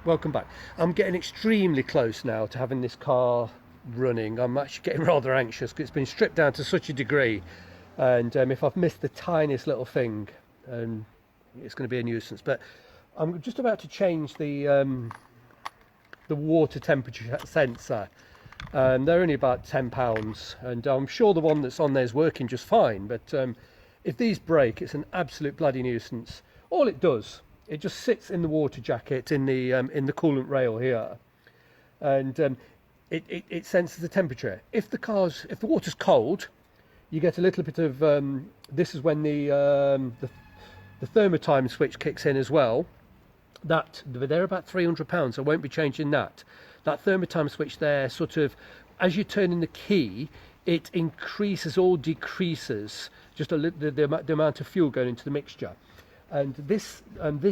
Welcome back. I'm getting extremely close now to having this car running. I'm actually getting rather anxious because it's been stripped down to such a degree, and if I've missed the tiniest little thing, it's going to be a nuisance. But I'm just about to change the water temperature sensor. They're only about £10, and I'm sure the one that's on there is working just fine, but if these break, it's an absolute bloody nuisance. All it does, it just sits in the water jacket in the coolant rail here, and it senses the temperature. If the water's cold, you get a little bit of this is when the thermotime switch kicks in as well. They're about £300. I won't be changing that. That thermotime switch there, sort of, as you turn in the key, it increases or decreases just the amount of fuel going into the mixture. And this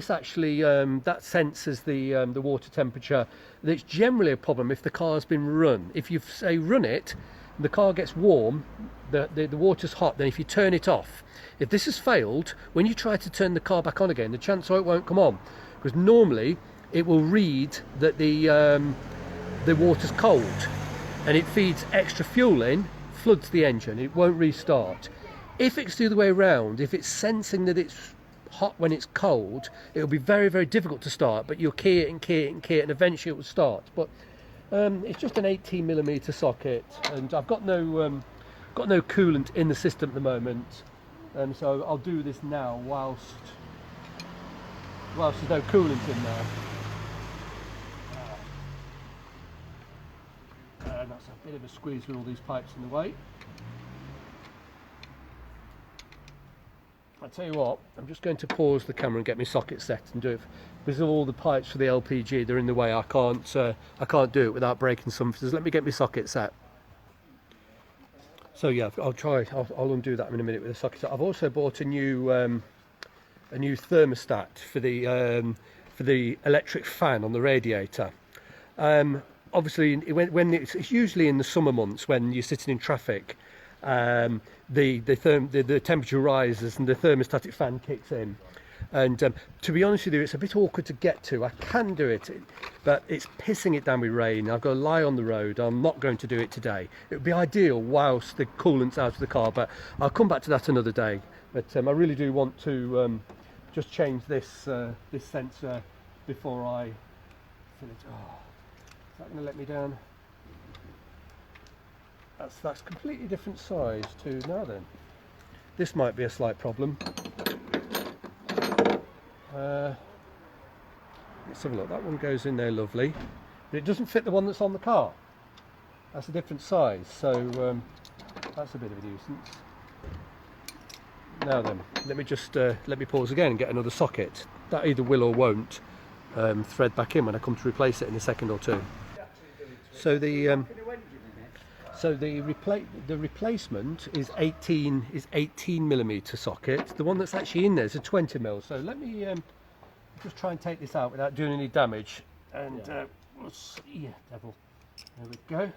actually that senses the water temperature. It's generally a problem if the car's been run. If you say run it, and the car gets warm, the water's hot. Then if you turn it off, if this has failed, when you try to turn the car back on again, the chance are it won't come on, because normally it will read that the water's cold, and it feeds extra fuel in, floods the engine. It won't restart. If it's the other way around, if it's sensing that it's hot when it's cold, it'll be very, very difficult to start, but you'll key it and key it and key it, and eventually it will start. But it's just an 18mm socket, and I've got no coolant in the system at the moment, so I'll do this now whilst there's no coolant in there. And that's a bit of a squeeze with all these pipes in the way. I tell you what, I'm just going to pause the camera and get my socket set and do it, because of all the pipes for the LPG, they're in the way. I can't do it without breaking something. So let me get my socket set. So yeah, I'll undo that in a minute with the socket set. I've also bought a new thermostat for the electric fan on the radiator. Obviously, when it's usually in the summer months when you're sitting in traffic, the temperature rises and the thermostatic fan kicks in, and to be honest with you, it's a bit awkward to get to. I can do it, but it's pissing it down with rain. I've got to lie on the road. I'm not going to do it today. It would be ideal whilst the coolant's out of the car, but I'll come back to that another day. But I really do want to just change this sensor before I fill it. Oh, is that going to let me down? That's completely different size to now. Then this might be a slight problem. Let's have a look. That one goes in there lovely, but it doesn't fit the one that's on the car. That's a different size, so that's a bit of a nuisance. Now then, let me pause again and get another socket. That either will or won't thread back in when I come to replace it in a second or two. So the replacement is 18mm socket. The one that's actually in there is a 20mm. So let me just try and take this out without doing any damage. And we'll see. Yeah, devil. There we go.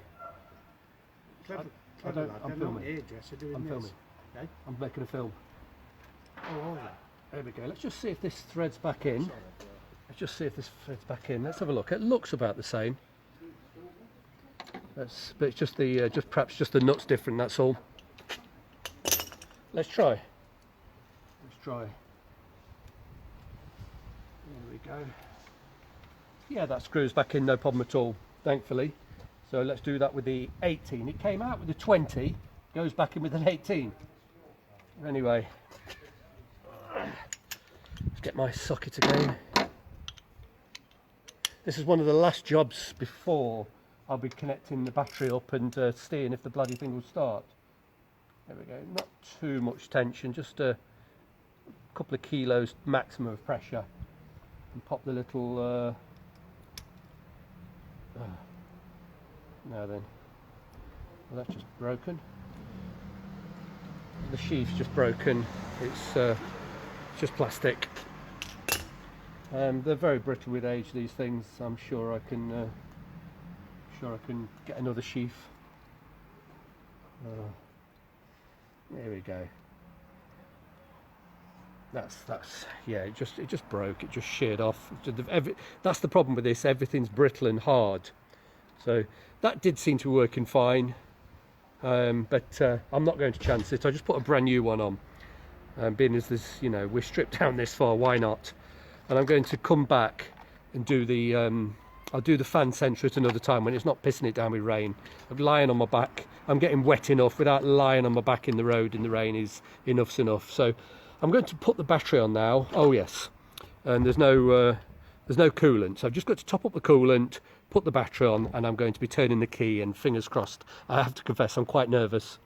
I'm filming. I'm filming. Okay. I'm making a film. Oh, yeah. There we go. Let's just see if this threads back in. Let's just see if this threads back in. Let's have a look. It looks about the same. But it's just perhaps just the nuts different. That's all. Let's try. There we go. Yeah, that screws back in, no problem at all, thankfully. So let's do that with the 18. It came out with the 20, goes back in with an 18. Anyway, let's get my socket again. This is one of the last jobs before I'll be connecting the battery up and seeing if the bloody thing will start. There we go. Not too much tension, just a couple of kilos maximum of pressure. And pop the little... now then. Well, that's just broken. The sheath's just broken. It's just plastic. They're very brittle with age, these things. I'm sure I can get another sheath. There we go. That's yeah, it just broke, it just sheared off. That's the problem with this, everything's brittle and hard. So that did seem to be working fine, but I'm not going to chance it. I just put a brand new one on, being as this, you know, we're stripped down this far, why not? And I'm going to come back and do the I'll do the fan sensor at another time when it's not pissing it down with rain. I'm lying on my back, I'm getting wet enough without lying on my back in the road in the rain. Is enough's enough. So I'm going to put the battery on now. Oh yes, and there's no coolant, so I've just got to top up the coolant, put the battery on, and I'm going to be turning the key, and fingers crossed. I have to confess I'm quite nervous.